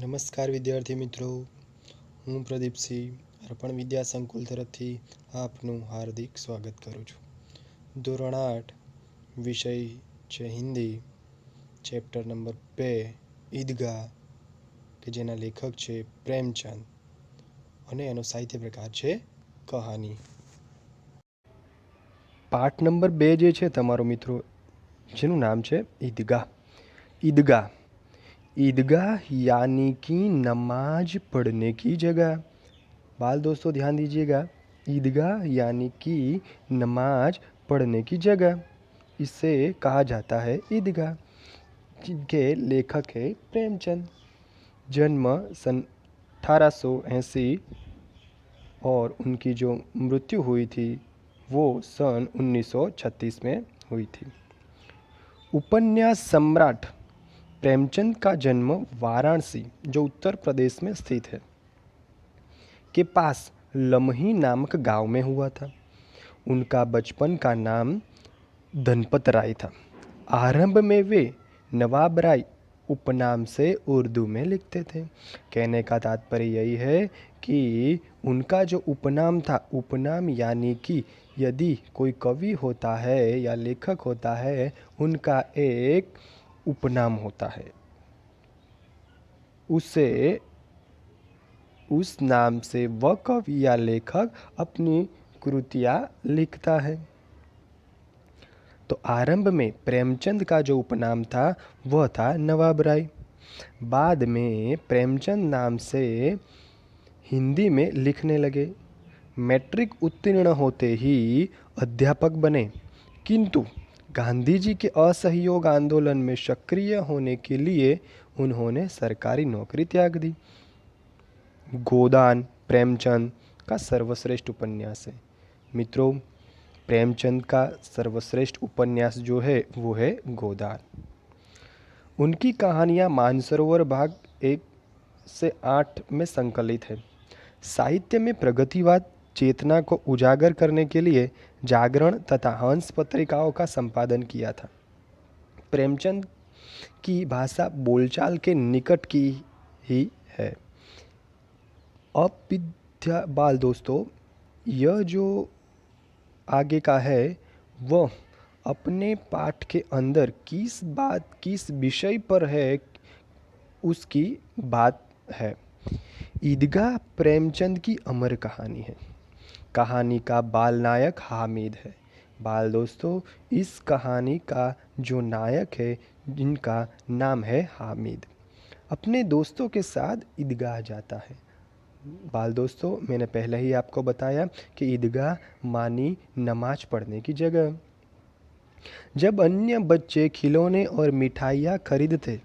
નમસ્કાર વિદ્યાર્થી મિત્રો, હું પ્રદીપસિંહ અર્પણ વિદ્યા સંકુલ તરફથી આપનું હાર્દિક સ્વાગત કરું છું. ધોરણ 8 વિષય છે હિન્દી, ચેપ્ટર નંબર 2 ઈદગાહ, કે જેના લેખક છે પ્રેમચંદ અને એનો સાહિત્ય પ્રકાર છે કહાની. પાઠ નંબર 2 જે છે તમારો મિત્રો, જેનું નામ છે ઈદગાહ. ईदगाह ईदगाह यानी कि नमाज पढ़ने की जगह. बाल दोस्तों ध्यान दीजिएगा, ईदगाह यानी कि नमाज पढ़ने की जगह, इसे कहा जाता है ईदगाह. जिनके लेखक है प्रेमचंद. जन्म सन 1880 और उनकी जो मृत्यु हुई थी वो सन 1936 में हुई थी. उपन्यास सम्राट प्रेमचंद का जन्म वाराणसी, जो उत्तर प्रदेश में स्थित है, के पास लम्ही नामक गांव में हुआ था. उनका बचपन का नाम धनपत राय था. आरंभ में वे नवाब राय उपनाम से उर्दू में लिखते थे. कहने का तात्पर्य यही है कि उनका जो उपनाम था, उपनाम यानी कि यदि कोई कवि होता है या लेखक होता है, उनका एक उपनाम होता है, उसे उस नाम से वह कवि या लेखक अपनी कृतियाँ लिखता है. तो आरंभ में प्रेमचंद का जो उपनाम था वह था नवाब राय. बाद में प्रेमचंद नाम से हिंदी में लिखने लगे. मैट्रिक उत्तीर्ण होते ही अध्यापक बने, किंतु गांधी जी के असहयोग आंदोलन में सक्रिय होने के लिए उन्होंने सरकारी नौकरी त्याग दी. गोदान प्रेमचंद का सर्वश्रेष्ठ उपन्यास है. मित्रों, प्रेमचंद का सर्वश्रेष्ठ उपन्यास जो है वो है गोदान. उनकी कहानियाँ मानसरोवर भाग 1 से 8 में संकलित है. साहित्य में प्रगतिवाद चेतना को उजागर करने के लिए जागरण तथा हंस पत्रिकाओं का संपादन किया था. प्रेमचंद की भाषा बोलचाल के निकट की ही है. अब बाल दोस्तों, यह जो आगे का है वह अपने पाठ के अंदर किस विषय पर है उसकी बात है. ईदगाह प्रेमचंद की अमर कहानी है. कहानी का बाल नायक हामिद है. बाल दोस्तों, इस कहानी का जो नायक है जिनका नाम है हामिद, अपने दोस्तों के साथ ईदगाह जाता है. बाल दोस्तों, मैंने पहले ही आपको बताया कि ईदगाह मानी नमाज पढ़ने की जगह. जब अन्य बच्चे खिलौने और मिठाइयाँ खरीदते,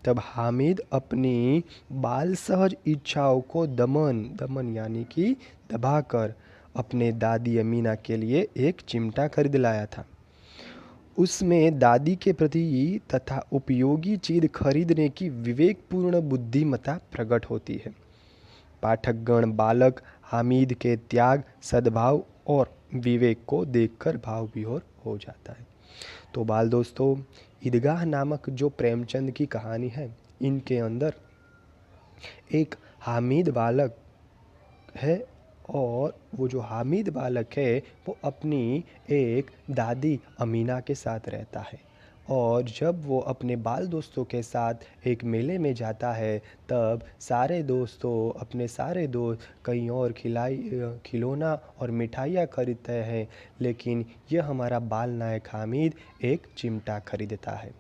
तब हामिद अपनी बाल सहज इच्छाओं को दमन यानी कि दबाकर अपने दादी अमीना के लिए एक चिमटा खरीद लाया था. उसमें दादी के प्रति तथा उपयोगी चीज़ खरीदने की विवेकपूर्ण बुद्धिमत्ता प्रकट होती है. पाठकगण बालक हामिद के त्याग, सद्भाव और विवेक को देखकर भाव विभोर हो जाता है. तो बाल दोस्तों, ईदगाह नामक जो प्रेमचंद की कहानी है, इनके अंदर एक हामिद बालक है और वो जो हामिद बालक है वो अपनी एक दादी अमीना के साथ रहता है. और जब वो अपने बाल दोस्तों के साथ एक मेले में जाता है, तब अपने सारे दोस्त कहीं और खिलौना और मिठाइयाँ खरीदते हैं, लेकिन यह हमारा बाल नायक हामिद एक चिमटा खरीदता है.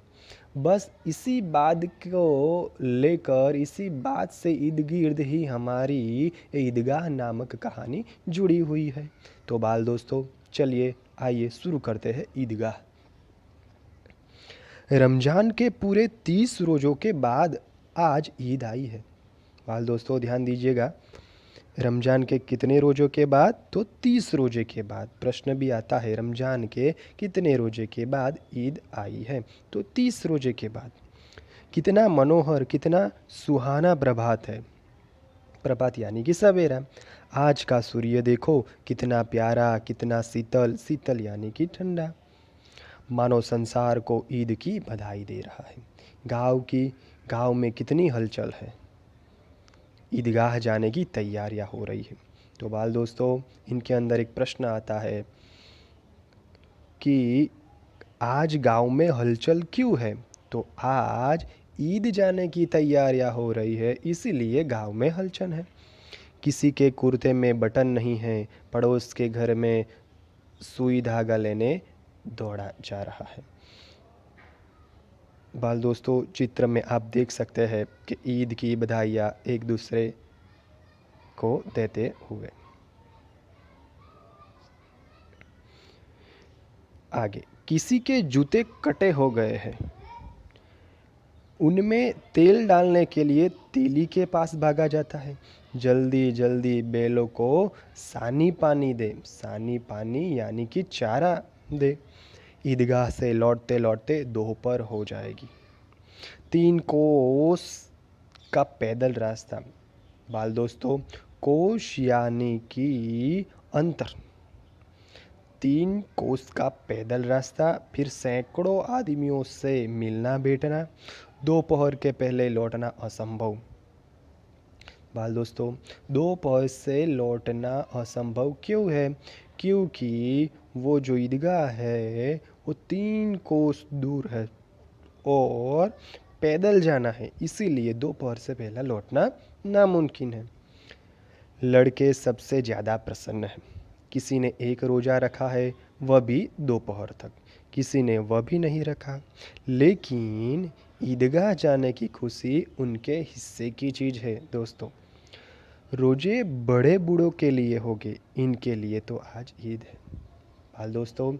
बस इसी बात को लेकर, इसी बात से इर्द गिर्द ही हमारी ईदगाह नामक कहानी जुड़ी हुई है. तो बाल दोस्तों, चलिए आइए शुरू करते हैं ईदगाह. रमज़ान के पूरे 30 रोज़ों के बाद आज ईद आई है. बाल दोस्तों ध्यान दीजिएगा, रमज़ान के कितने रोज़ों के बाद? तो 30 रोज़े के बाद. प्रश्न भी आता है रमज़ान के कितने रोज़े के बाद ईद आई है? तो 30 रोज़े के बाद. कितना मनोहर, कितना सुहाना प्रभात है. प्रभात यानी कि सवेरा. आज का सूर्य देखो कितना प्यारा, कितना शीतल यानी कि ठंडा. मानो संसार को ईद की बधाई दे रहा है. गांव में कितनी हलचल है. ईदगाह जाने की तैयारियां हो रही है। तो बाल दोस्तों, इनके अंदर एक प्रश्न आता है कि आज गांव में हलचल क्यों है? तो आज ईद जाने की तैयारियां हो रही है, इसीलिए गांव में हलचल है। किसी के कुर्ते में बटन नहीं है, पड़ोस के घर में सुई धागा लेने दौड़ा जा रहा है। बाल दोस्तों, चित्र में आप देख सकते हैं कि ईद की बधाइयाँ एक दूसरे को देते हुए। आगे, किसी के जूते कटे हो गए हैं, उनमें तेल डालने के लिए तेली के पास भागा जाता है। जल्दी जल्दी बैलों को सानी पानी दे, सानी पानी यानी कि चारा दे। ईदगाह से लौटते लौटते दोपहर हो जाएगी। 3 कोस का पैदल रास्ता। बाल दोस्तों, कोस यानी कि अंतर। 3 कोस का पैदल रास्ता, फिर सैकड़ों आदमियों से मिलना बैठना, दोपहर के पहले लौटना असंभव। बाल दोस्तों, दोपहर से लौटना असंभव क्यों है? क्योंकि वो जो ईदगाह है वो 3 कोस दूर है और पैदल जाना है, इसीलिए दोपहर से पहला लौटना नामुमकिन है। लड़के सबसे ज़्यादा प्रसन्न हैं। किसी ने एक रोज़ा रखा है, वह भी दोपहर तक। किसी ने वह भी नहीं रखा, लेकिन ईदगाह जाने की खुशी उनके हिस्से की चीज़ है। दोस्तों, रोजे बड़े बूढ़ों के लिए होंगे, इनके लिए तो आज ईद है। हाल दोस्तों,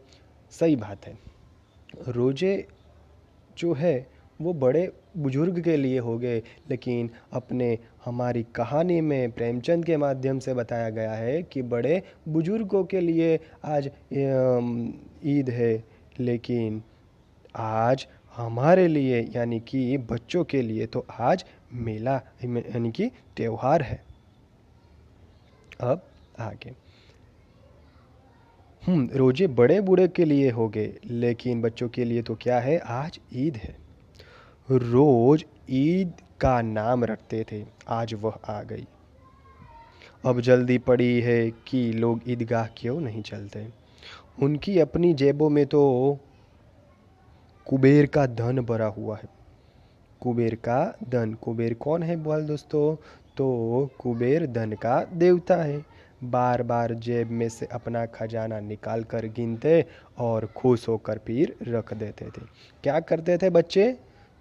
सही बात है। रोजे जो है वो बड़े बुजुर्ग के लिए हो गए, लेकिन अपने हमारी कहानी में प्रेमचंद के माध्यम से बताया गया है कि बड़े बुजुर्गों के लिए आज ईद है, लेकिन आज हमारे लिए यानी कि बच्चों के लिए तो आज मेला यानी कि त्यौहार है। अब आगे, रोजे बड़े बूढ़े के लिए हो गए, लेकिन बच्चों के लिए तो क्या है, आज ईद है। रोज ईद का नाम रखते थे, आज वह आ गई। अब जल्दी पड़ी है कि लोग ईदगाह क्यों नहीं चलते। उनकी अपनी जेबों में तो कुबेर का धन भरा हुआ है। कुबेर का धन, कुबेर कौन है बाल दोस्तों? तो कुबेर धन का देवता है। बार बार जेब में से अपना खजाना निकाल कर गिनते और खुश होकर फिर रख देते थे। क्या करते थे बच्चे?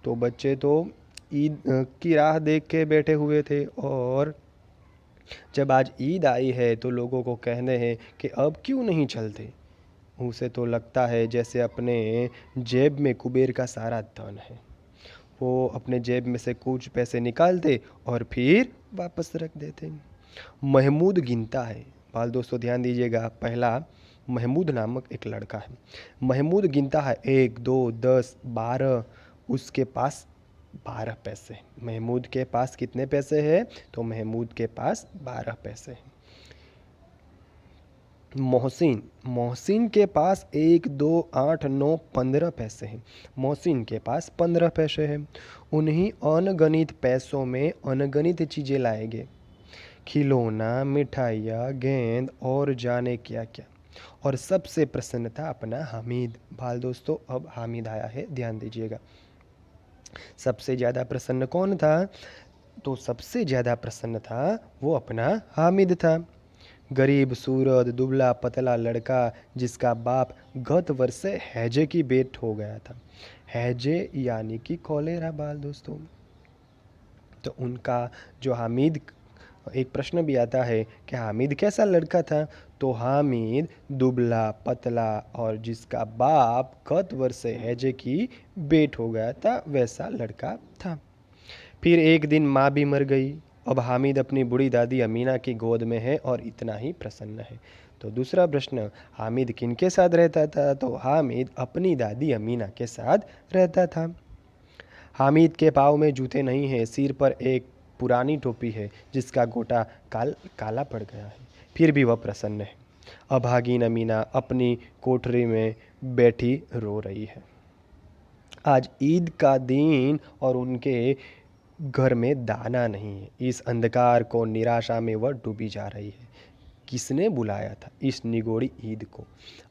तो बच्चे तो ईद की राह देख के बैठे हुए थे, और जब आज ईद आई है तो लोगों को कहने हैं कि अब क्यों नहीं चलते। उसे तो लगता है जैसे अपने जेब में कुबेर का सारा धन है। वो अपने जेब में से कुछ पैसे निकालते और फिर वापस रख देते। महमूद गिनता है। बाल दोस्तों ध्यान दीजिएगा, पहला महमूद नामक एक लड़का है। महमूद गिनता है 1 2 10 12। उसके पास 12 पैसे। महमूद के पास कितने पैसे हैं? तो महमूद के पास 12 पैसे हैं। मोहसिन, मोहसिन के पास 1 2 8 9 15 पैसे हैं। मोहसिन के पास 15 पैसे हैं। उन्हीं अनगणित पैसों में अनगणित चीज़ें लाएंगे, खिलौना, मिठाइयाँ, गेंद और जाने क्या क्या। और सबसे प्रसन्न था अपना हामिद। भाल दोस्तों, अब हामिद आया है, ध्यान दीजिएगा। सबसे ज़्यादा प्रसन्न कौन था? तो सबसे ज़्यादा प्रसन्न था वो अपना हामिद था। गरीब सूरत दुबला पतला लड़का जिसका बाप गत वर्ष से हैजे की बेट हो गया था। हैजे यानी कि कॉलेरा बाल दोस्तों। तो उनका जो हामिद, एक प्रश्न भी आता है कि हामिद कैसा लड़का था? तो हामिद दुबला पतला और जिसका बाप गत वर्ष से हैजे की बेट हो गया था, वैसा लड़का था। फिर एक दिन माँ भी मर गई। अब हामिद अपनी बूढ़ी दादी अमीना की गोद में है और इतना ही प्रसन्न है। तो दूसरा प्रश्न, हामिद किनके साथ रहता था? तो हामिद अपनी दादी अमीना के साथ रहता था। हामिद के पाँव में जूते नहीं हैं, सिर पर एक पुरानी टोपी है जिसका गोटा काला पड़ गया है, फिर भी वह प्रसन्न है। अभागिन अमीना अपनी कोठरी में बैठी रो रही है। आज ईद का दिन और उनके घर में दाना नहीं है। इस अंधकार को निराशा में वह डूबी जा रही है। किसने बुलाया था इस निगोड़ी ईद को?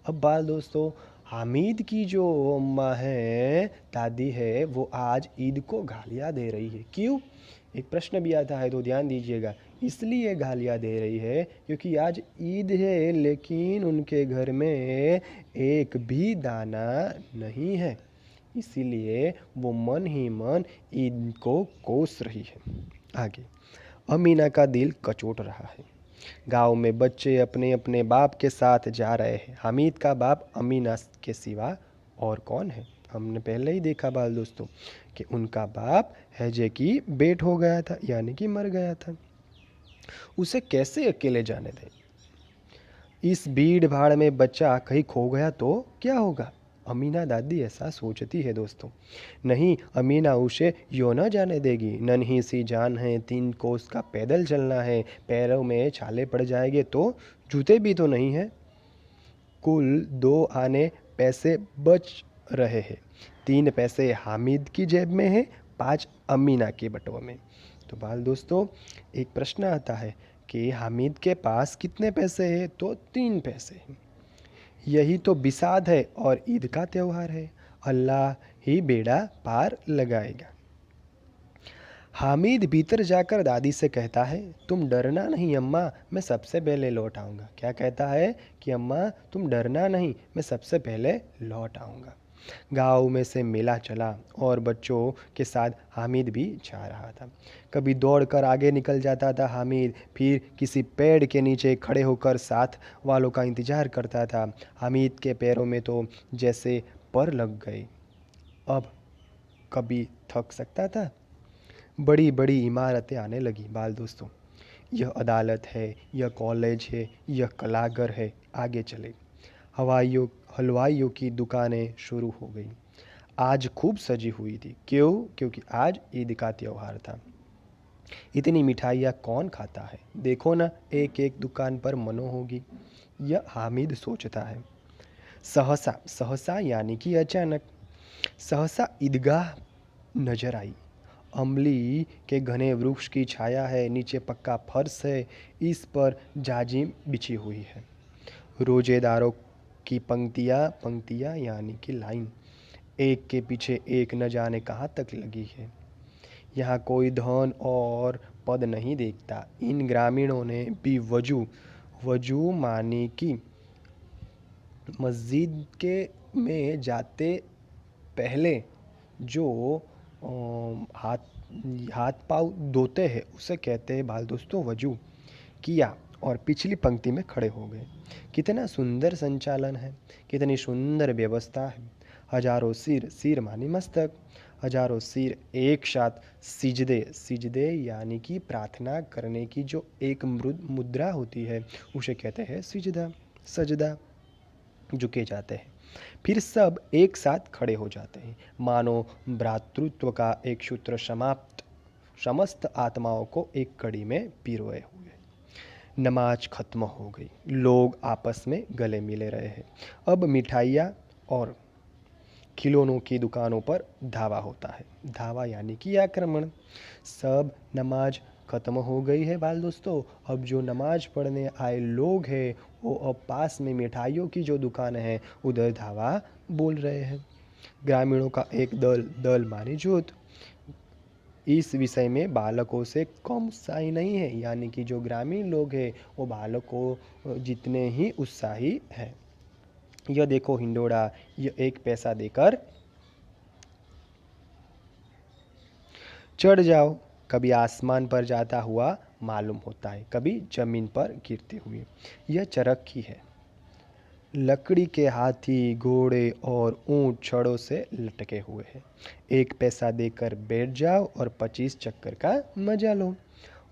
अब बाल दोस्तों, हामिद की जो अम्मा है, दादी है, वो आज ईद को गालियाँ दे रही है। क्यों? एक प्रश्न भी आता है तो ध्यान दीजिएगा। इसलिए गालियाँ दे रही है क्योंकि आज ईद है, लेकिन उनके घर में एक भी दाना नहीं है। इसीलिए वो मन ही मन ईद को कोस रही है। आगे, अमीना का दिल कचोट रहा है। गांव में बच्चे अपने अपने बाप के साथ जा रहे हैं। हामिद का बाप अमीना के सिवा और कौन है? हमने पहले ही देखा बाल दोस्तों कि उनका बाप हैजे की बेट हो गया था, यानी कि मर गया था। उसे कैसे अकेले जाने दें? इस भीड़ भाड़ में बच्चा कहीं खो गया तो क्या होगा? अमीना दादी ऐसा सोचती है दोस्तों। नहीं, अमीना उसे यूँ न जाने देगी। नन्ही सी जान है, 3 कोस का पैदल चलना है, पैरों में छाले पड़ जाएंगे तो? जूते भी तो नहीं है। कुल 2 आने पैसे बच रहे हैं। 3 पैसे हामिद की जेब में है, 5 अमीना के बटुआ में। तो बाल दोस्तों, एक प्रश्न आता है कि हामिद के पास कितने पैसे हैं? तो 3 पैसे हैं। यही तो बिसात है और ईद का त्यौहार है। अल्लाह ही बेड़ा पार लगाएगा। हामिद भीतर जाकर दादी से कहता है, तुम डरना नहीं अम्मा, मैं सबसे पहले लौट आऊँगा। क्या कहता है? कि अम्मा तुम डरना नहीं, मैं सबसे पहले लौट आऊँगा। गाँव में से मेला चला और बच्चों के साथ हामिद भी जा रहा था। कभी दौड़कर आगे निकल जाता था हामिद, फिर किसी पेड़ के नीचे खड़े होकर साथ वालों का इंतज़ार करता था। हामिद के पैरों में तो जैसे पर लग गए। अब कभी थक सकता था। बड़ी बड़ी इमारतें आने लगी बाल दोस्तों। यह अदालत है, यह कॉलेज है, यह कलाघर है। आगे चले, हवाइयों हलवाइयों की दुकानें शुरू हो गई। आज खूब सजी हुई थी। क्यों? क्योंकि आज ईद का त्यौहार था। इतनी मिठाइयाँ कौन खाता है? देखो ना, एक एक दुकान पर मनो होगी। यह हामिद सोचता है। सहसा सहसा यानी कि अचानक सहसा ईदगाह नजर आई। अमली के घने वृक्ष की छाया है, नीचे पक्का फर्श है, इस पर जाजिम बिछी हुई है। रोजेदारों की पंक्तियाँ पंक्तियाँ यानी कि लाइन, एक के पीछे एक न जाने कहाँ तक लगी है। यहाँ कोई धन और पद नहीं देखता। इन ग्रामीणों ने भी वजू वजू मानी कि मस्जिद के में जाते पहले जो हाथ हाथ पाँव धोते हैं उसे कहते हैं बाल दोस्तों वजू किया, और पिछली पंक्ति में खड़े हो गए। कितना सुंदर संचालन है, कितनी सुंदर व्यवस्था है। हजारों सिर, सिर मानी मस्तक, हजारों सिर एक साथ सिजदे, सिजदे यानी कि प्रार्थना करने की जो एक मुद्रा होती है उसे कहते हैं सिजदा, सजदा, झुके जाते हैं। फिर सब एक साथ खड़े हो जाते हैं, मानो भ्रातृत्व का एक सूत्र समाप्त, समस्त आत्माओं को एक कड़ी में पिरोए हुए। नमाज खत्म हो गई, लोग आपस में गले मिले रहे हैं। अब मिठाइयाँ और खिलौनों की दुकानों पर धावा होता है। धावा यानी कि आक्रमण। सब नमाज ख़त्म हो गई है बाल दोस्तों। अब जो नमाज पढ़ने आए लोग हैं वो अब पास में मिठाइयों की जो दुकान है उधर धावा बोल रहे हैं। ग्रामीणों का एक दल, दल माने जुट। इस विषय में बालकों से कम उत्साही नहीं है, यानी कि जो ग्रामीण लोग हैं वो बालकों जितने ही उत्साही हैं। यह देखो हिंडोड़ा, यह 1 पैसा देकर चढ़ जाओ। कभी आसमान पर जाता हुआ मालूम होता है, कभी जमीन पर गिरते हुए। यह चरखी है। लकड़ी के हाथी, घोड़े और ऊंट छड़ों से लटके हुए हैं। 1 पैसा देकर बैठ जाओ और 25 चक्कर का मजा लो।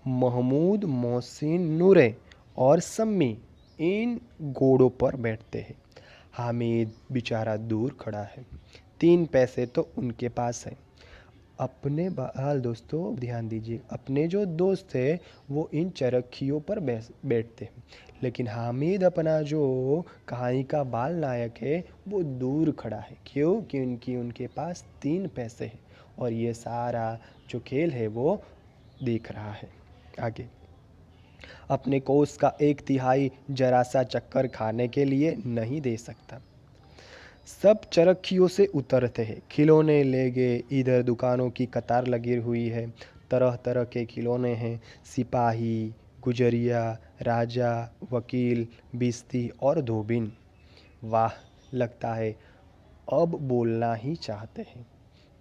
महमूद, मोहसिन, नूरे और सम्मी इन घोड़ों पर बैठते हैं। हामिद बेचारा दूर खड़ा है। 3 पैसे तो उनके पास है। अपने हाल दोस्तों ध्यान दीजिए, अपने जो दोस्त थे वो इन चरखियों पर बैठते हैं, लेकिन हामिद अपना जो कहानी का बाल नायक है वो दूर खड़ा है। क्यों? क्योंकि उनके पास 3 पैसे हैं और ये सारा जो खेल है वो देख रहा है। आगे, अपने कोष का 1/3 जरा सा चक्कर खाने के लिए नहीं दे सकता। सब चरखियों से उतरते हैं, खिलौने ले गए। इधर दुकानों की कतार लगी हुई है, तरह तरह के खिलौने हैं। सिपाही, गुजरिया, राजा, वकील, बिस्ती और धोबिन। वाह, लगता है अब बोलना ही चाहते हैं।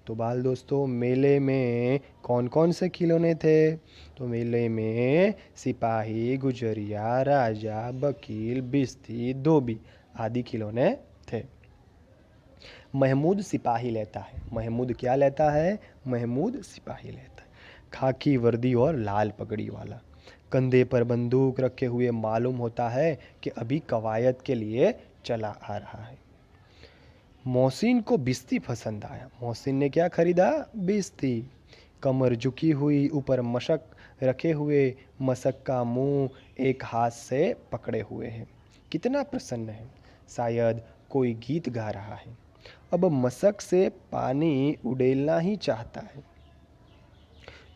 तो बाल दोस्तों, मेले में कौन कौन से खिलौने थे? तो मेले में सिपाही, गुजरिया, राजा, वकील, बिस्ती, धोबी आदि खिलौने थे। महमूद सिपाही लेता है। महमूद क्या लेता है? महमूद सिपाही लेता है। खाकी वर्दी और लाल पगड़ी वाला, कंधे पर बंदूक रखे हुए मालूम होता है कि अभी कवायद के लिए चला आ रहा है। मोहसिन को बिस्ती पसंद आया। मोहसिन ने क्या खरीदा? बिस्ती। कमर झुकी हुई, ऊपर मशक रखे हुए, मशक का मुंह एक हाथ से पकड़े हुए है। कितना प्रसन्न है, शायद कोई गीत गा रहा है। अब मशक से पानी उड़ेलना ही चाहता है।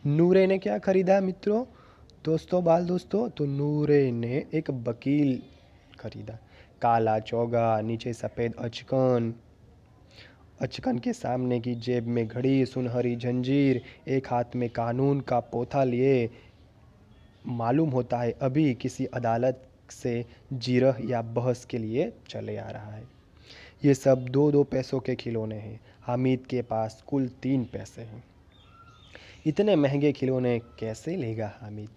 नूरे ने क्या खरीदा मित्रों? दोस्तों, बाल दोस्तों, तो नूरे ने एक वकील खरीदा। काला चौगा, नीचे सफ़ेद अचकन, अचकन के सामने की जेब में घड़ी, सुनहरी जंजीर, एक हाथ में कानून का पोथा लिए। मालूम होता है अभी किसी अदालत से जिरह या बहस के लिए चले आ रहा है। ये सब 2-2 पैसों के खिलौने हैं। हामिद के पास कुल 3 पैसे हैं। इतने महंगे खिलौने कैसे लेगा हामिद?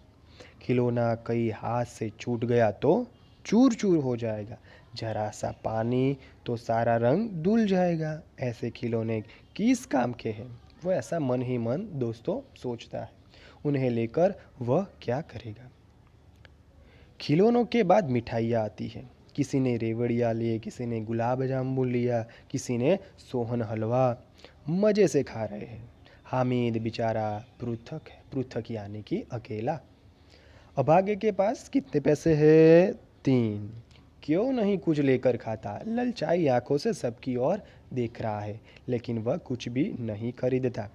खिलौना कई हाथ से छूट गया तो चूर चूर हो जाएगा। जरा सा पानी तो सारा रंग धुल जाएगा। ऐसे खिलौने किस काम के हैं? वो ऐसा मन ही मन दोस्तों सोचता है। उन्हें लेकर वह क्या करेगा? खिलौनों के बाद मिठाइयाँ आती हैं। किसी ने रेवड़ियाँ लिए, किसी ने गुलाब जामुन लिया, किसी ने सोहन हलवा। मज़े से खा रहे हैं। हामिद बेचारा पृथक है, पृथक यानी कि अकेला। अभागे के पास कितने पैसे हैं? 3। क्यों नहीं कुछ लेकर खाता? ललचाई आंखों से सबकी ओर देख रहा है, लेकिन वह कुछ भी नहीं खरीदता।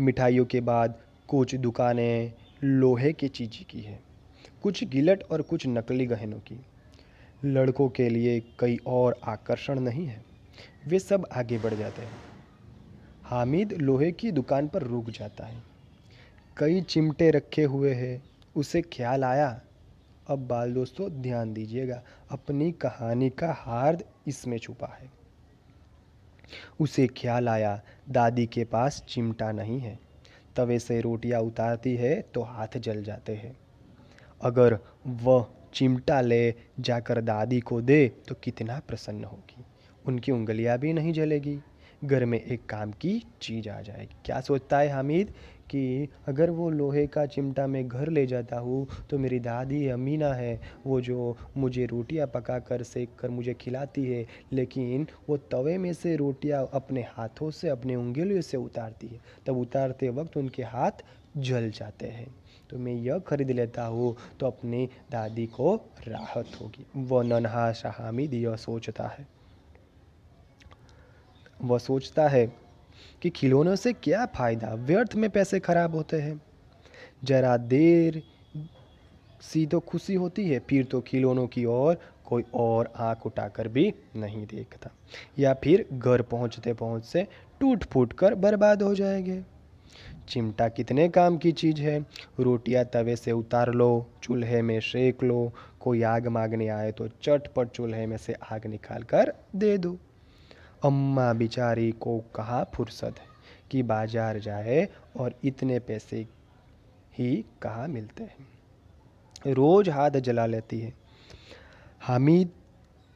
मिठाइयों के बाद कुछ दुकानें लोहे की चीज़ की है, कुछ गिलट और कुछ नकली गहनों की। लड़कों के लिए कई और आकर्षण नहीं है। वे सब आगे बढ़ जाते हैं। हामिद लोहे की दुकान पर रुक जाता है। कई चिमटे रखे हुए हैं। उसे ख्याल आया। अब बाल दोस्तों ध्यान दीजिएगा, अपनी कहानी का हार्द इसमें छुपा है। उसे ख्याल आया, दादी के पास चिमटा नहीं है। तवे से रोटियां उतारती है तो हाथ जल जाते हैं। अगर वह चिमटा ले जाकर दादी को दे तो कितना प्रसन्न होगी। उनकी उंगलियां भी नहीं जलेगी। घर में एक काम की चीज़ आ जाएगी। क्या सोचता है हामिद कि अगर वो लोहे का चिमटा मैं घर ले जाता हूँ तो मेरी दादी अमीना है, वो जो मुझे रोटियां पका कर सेक कर मुझे खिलाती है, लेकिन वो तवे में से रोटियां अपने हाथों से, अपने उंगलियों से उतारती है। तब उतारते वक्त उनके हाथ जल जाते हैं। तो मैं यह खरीद लेता हूँ तो अपनी दादी को राहत होगी। वह नन्हा सा हामिद यह सोचता है। वह सोचता है कि खिलौनों से क्या फ़ायदा, व्यर्थ में पैसे खराब होते हैं। जरा देर सी तो खुशी होती है, फिर तो खिलौनों की ओर कोई और आंख उठाकर भी नहीं देखता, या फिर घर पहुंचते पहुंचते टूट फूट कर बर्बाद हो जाएंगे। चिमटा कितने काम की चीज़ है। रोटियां तवे से उतार लो, चूल्हे में सेक लो। कोई आग मांगने आए तो चटपट चूल्हे में से आग निकाल कर दे दो। अम्मा बेचारी को कहाँ फुर्सत है कि बाजार जाए, और इतने पैसे ही कहाँ मिलते हैं। रोज हाथ जला लेती है। हामिद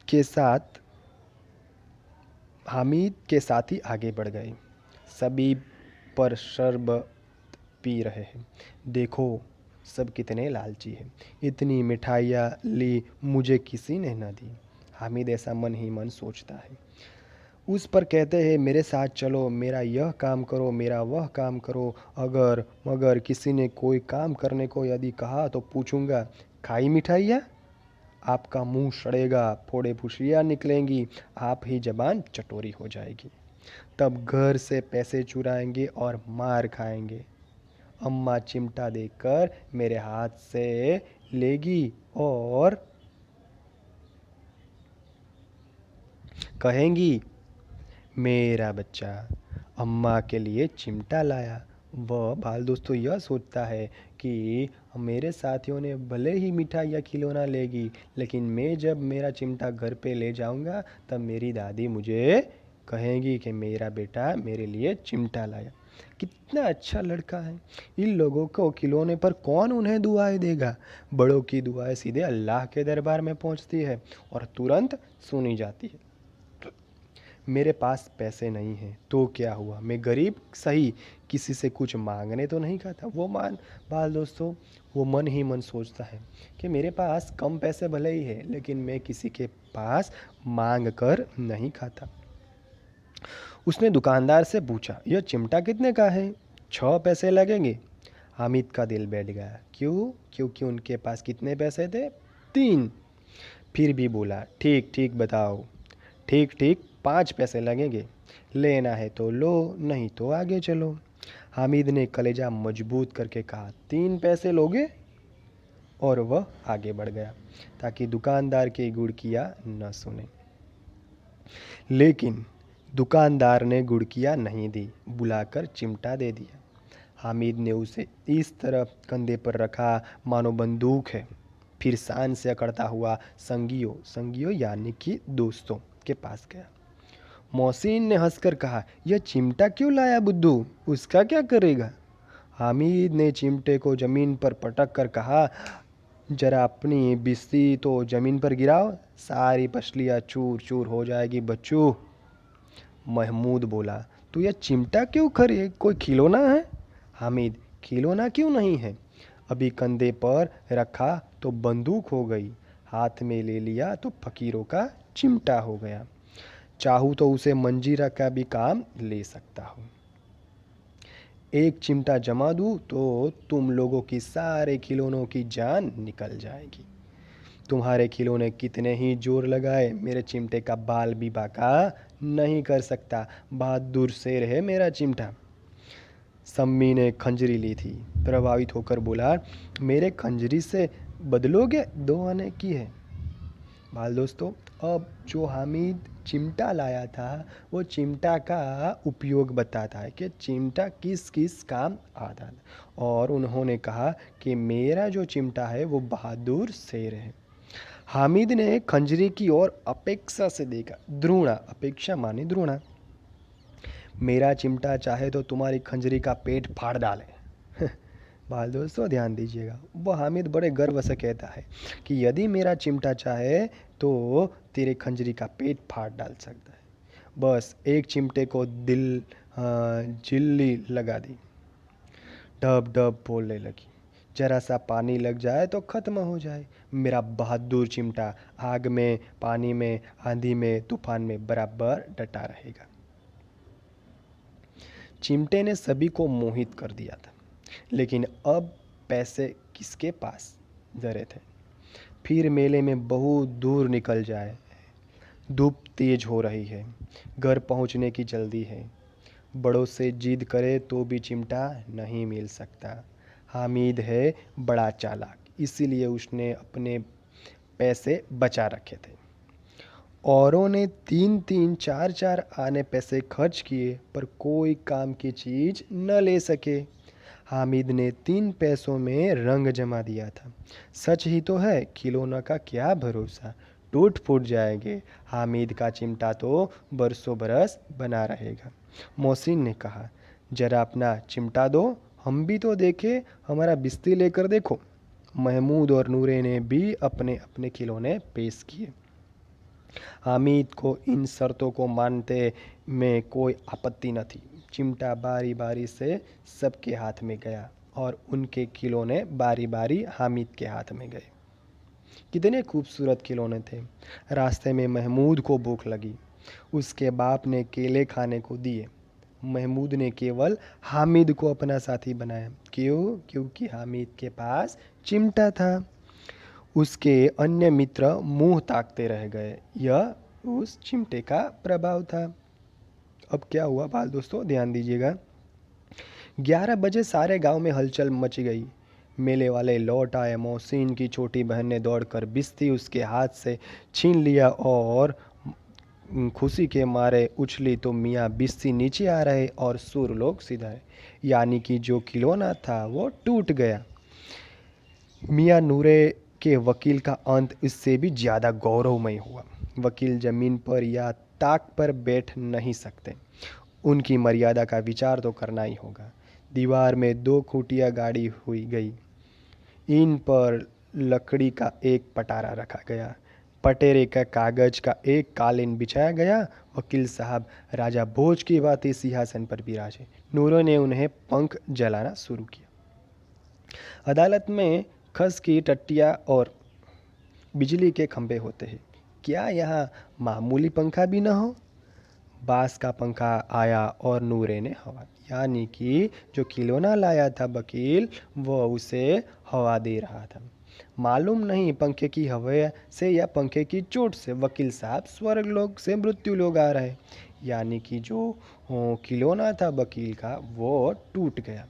के साथ हामिद के साथी आगे बढ़ गए। सभी पर शरबत पी रहे हैं। देखो सब कितने लालची हैं। इतनी मिठाइयाँ ली, मुझे किसी ने न दी। हामिद ऐसा मन ही मन सोचता है। उस पर कहते हैं मेरे साथ चलो, मेरा यह काम करो, मेरा वह काम करो। अगर मगर किसी ने कोई काम करने को यदि कहा तो पूछूंगा, खाई मिठाइयाँ? आपका मुंह सड़ेगा, फोड़े फुसियाँ निकलेंगी, आप ही जबान चटोरी हो जाएगी। तब घर से पैसे चुराएंगे और मार खाएंगे। अम्मा चिमटा देकर मेरे हाथ से लेगी और कहेंगी, मेरा बच्चा अम्मा के लिए चिमटा लाया। वह बाल दोस्तों यह सोचता है कि मेरे साथियों ने भले ही मिठाई या खिलौना लेगी, लेकिन मैं जब मेरा चिमटा घर पे ले जाऊंगा तब मेरी दादी मुझे कहेंगी कि मेरा बेटा मेरे लिए चिमटा लाया। कितना अच्छा लड़का है। इन लोगों को खिलौने पर कौन उन्हें दुआएं देगा। बड़ों की दुआएं सीधे अल्लाह के दरबार में पहुंचती है और तुरंत सुनी जाती है। मेरे पास पैसे नहीं हैं तो क्या हुआ, मैं गरीब सही, किसी से कुछ मांगने तो नहीं खाता। वो मान बाल दोस्तों, वो मन ही मन सोचता है कि मेरे पास कम पैसे भले ही है, लेकिन मैं किसी के पास मांग कर नहीं खाता। उसने दुकानदार से पूछा, यह चिमटा कितने का है? 6 पैसे लगेंगे। हामिद का दिल बैठ गया। क्यों? क्योंकि उनके पास कितने पैसे थे? 3। फिर भी बोला, ठीक ठीक बताओ। ठीक ठीक 5 पैसे लगेंगे। लेना है तो लो, नहीं तो आगे चलो। हामिद ने कलेजा मजबूत करके कहा, 3 पैसे लोगे? और वह आगे बढ़ गया ताकि दुकानदार की गुड़कियाँ न सुने। लेकिन दुकानदार ने गुड़कियाँ नहीं दी, बुलाकर चिमटा दे दिया। हामिद ने उसे इस तरह कंधे पर रखा मानो बंदूक है। फिर शान से अकड़ता हुआ संगियों संगियों यानी कि दोस्तों के पास गया। मोहसिन ने हंसकर कहा, यह चिमटा क्यों लाया बुद्धू, उसका क्या करेगा? हामिद ने चिमटे को जमीन पर पटक कर कहा, जरा अपनी बिस्ती तो जमीन पर गिराओ, सारी पसलियाँ चूर चूर हो जाएगी बच्चू। महमूद बोला, तो यह चिमटा क्यों खरीद, कोई खिलौना है? हामिद, खिलौना क्यों नहीं है, अभी कंधे पर रखा तो बंदूक हो गई, हाथ में ले लिया तो फकीरों का चिमटा हो गया। चाहूँ तो उसे मंजीरा का भी काम ले सकता हूँ। एक चिमटा जमा दूँ तो तुम लोगों की सारे खिलौनों की जान निकल जाएगी। तुम्हारे खिलौने कितने ही जोर लगाए, मेरे चिमटे का बाल भी बाका नहीं कर सकता। बहादुर शेर है मेरा चिमटा। सम्मी ने खंजरी ली थी, प्रभावित होकर बोला, मेरे खंजरी से बदलोगे? 2 आने की है। बाल दोस्तों, अब जो हामिद चिमटा लाया था वो चिमटा का उपयोग बताता है कि चिमटा किस किस काम आता है। और उन्होंने कहा कि मेरा जो चिमटा है वो बहादुर शेर है। हामिद ने खंजरी की ओर अपेक्षा से देखा। द्रोणा, अपेक्षा माने द्रोणा। मेरा चिमटा चाहे तो तुम्हारी खंजरी का पेट फाड़ डाले। बाल दोस्तों ध्यान दीजिएगा, वो हामिद बड़े गर्व से कहता है कि यदि मेरा चिमटा चाहे तो तेरे खंजरी का पेट फाड़ डाल सकता है। बस एक चिमटे को झिल्ली लगा दी। डब डब बोलने लगी, जरा सा पानी लग जाए तो खत्म हो जाए। मेरा बहादुर चिमटा आग में, पानी में, आंधी में, तूफान में बराबर डटा रहेगा। चिमटे ने सभी को मोहित कर दिया था, लेकिन अब पैसे किसके पास धरे थे। फिर मेले में बहुत दूर निकल जाए। धूप तेज हो रही है, घर पहुंचने की जल्दी है। बड़ों से जिद करे तो भी चिमटा नहीं मिल सकता। हामिद है बड़ा चालाक, इसीलिए उसने अपने पैसे बचा रखे थे। औरों ने 3-3, 4-4 आने पैसे खर्च किए पर कोई काम की चीज न ले सके। हामिद ने 3 पैसों में रंग जमा दिया था। सच ही तो है, खिलौना का क्या भरोसा, टूट फूट जाएंगे। हामिद का चिमटा तो बरसों बरस बना रहेगा। मोहसिन ने कहा, जरा अपना चिमटा दो, हम भी तो देखें, हमारा बिस्ती लेकर देखो। महमूद और नूरे ने भी अपने अपने खिलौने पेश किए। हामिद को इन शर्तों को मानते में कोई आपत्ति न थी। चिमटा बारी बारी से सबके हाथ में गया और उनके खिलौने बारी बारी हामिद के हाथ में गए। कितने खूबसूरत खिलौने थे। रास्ते में महमूद को भूख लगी। उसके बाप ने केले खाने को दिए। महमूद ने केवल हामिद को अपना साथी बनाया। क्यों? क्योंकि हामिद के पास चिमटा था। उसके अन्य मित्र मुंह ताकते रह गए। यह उस चिमटे का प्रभाव था। अब क्या हुआ बाल दोस्तों, ध्यान दीजिएगा। 11 बजे सारे गांव में हलचल मच गई। मेले वाले लौट आए। मोहसिन की छोटी बहन ने दौड़कर बिस्ती उसके हाथ से छीन लिया और खुशी के मारे उछली तो मियाँ बिस्ती नीचे आ रहे और सुर लोग सिधाए, यानी कि जो खिलौना था वो टूट गया। मियाँ नूरे के वकील का अंत इससे भी ज़्यादा गौरवमय हुआ। वकील ज़मीन पर या ताक पर बैठ नहीं सकते, उनकी मर्यादा का विचार तो करना ही होगा। दीवार में 2 खूंटियाँ गाड़ी हुई गई। इन पर लकड़ी का एक पटारा रखा गया। पटेरे का कागज का एक कालीन बिछाया गया। वकील साहब राजा भोज की भांति सिंहासन पर विराजे। नूरों ने उन्हें पंख जलाना शुरू किया। अदालत में खस की टट्टियाँ और बिजली के खंभे होते हैं, क्या यहाँ मामूली पंखा भी न हो? बांस का पंखा आया और नूरे ने हवा, यानी कि जो खिलौना लाया था वकील, वह उसे हवा दे रहा था। मालूम नहीं पंखे की हवा से या पंखे की चोट से वकील साहब स्वर्ग लोक से मृत्यु लोग आ रहे, यानी कि जो खिलौना था वकील का वो टूट गया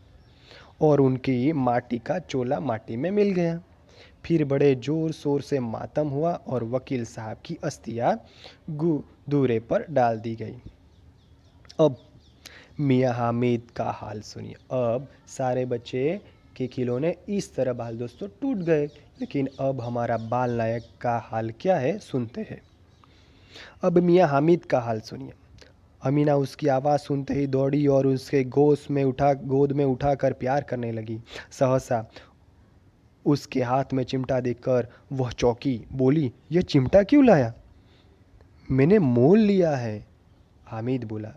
और उनकी माटी का चोला माटी में मिल गया। फिर बड़े जोर शोर से मातम हुआ और वकील साहब की अस्थियां दूरे पर डाल दी गई। अब मियाँ हामिद का हाल सुनिए। अब सारे बच्चे के खिलौने इस तरह बाल दोस्तों टूट गए, लेकिन अब हमारा बाल नायक का हाल क्या है सुनते हैं। अब मियाँ हामिद का हाल सुनिए। अमीना उसकी आवाज़ सुनते ही दौड़ी और उसके गोद में उठाकर प्यार करने लगी। सहसा उसके हाथ में चिमटा देखकर वह चौंकी, बोली, यह चिमटा क्यों लाया? मैंने मोल लिया है। हामिद बोला,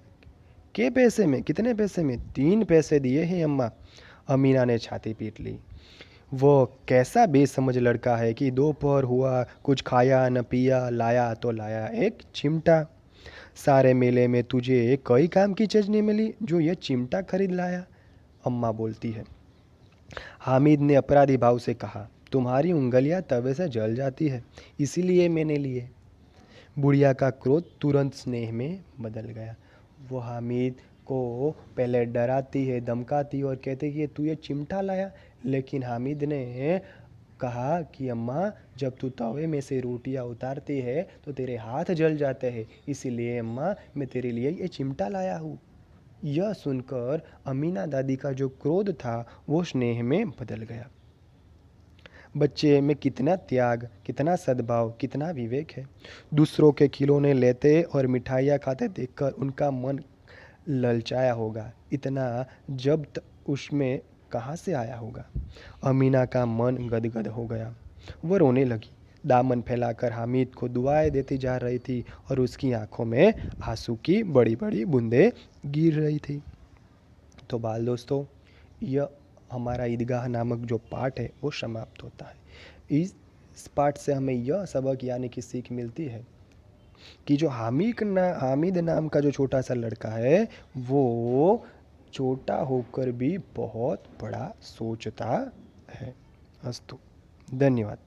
के पैसे में? कितने पैसे में? 3 पैसे दिए हैं अम्मा। अमीना ने छाती पीट ली। वो कैसा बेसमझ लड़का है कि दोपहर हुआ, कुछ खाया न पिया, लाया तो लाया एक चिमटा। सारे मेले में तुझे कोई काम की चीज नहीं मिली जो ये चिमटा खरीद लाया? अम्मा बोलती है। हामिद ने अपराधी भाव से कहा, तुम्हारी उंगलियां तवे से जल जाती है, इसीलिए मैंने लिए। बुढ़िया का क्रोध तुरंत स्नेह में बदल गया। वो हामिद को पहले डराती है, धमकाती और कहती कि तू ये चिमटा लाया, लेकिन हामिद ने कहा कि अम्मा, जब तू तवे में से रोटियां उतारती है तो तेरे हाथ जल जाते हैं, इसीलिए अम्मा मैं तेरे लिए ये चिमटा लाया हूँ। यह सुनकर अमीना दादी का जो क्रोध था वो स्नेह में बदल गया। बच्चे में कितना त्याग, कितना सद्भाव, कितना विवेक है। दूसरों के खिलौने लेते और मिठाइयाँ खाते देखकर उनका मन ललचाया होगा, इतना जब्त उसमें कहाँ से आया होगा। अमीना का मन गदगद हो गया। वह रोने लगी, दामन फैलाकर हामिद को दुआएं देती जा रही थी और उसकी आंखों में आंसू की बड़ी बड़ी बूंदें गिर रही थी। तो बाल दोस्तों, यह हमारा ईदगाह नामक जो पाठ है वो समाप्त होता है। इस पाठ से हमें यह सबक यानी कि सीख मिलती है कि जो हामिद नाम का जो छोटा सा लड़का है वो छोटा होकर भी बहुत बड़ा सोचता है। अस्तु, धन्यवाद।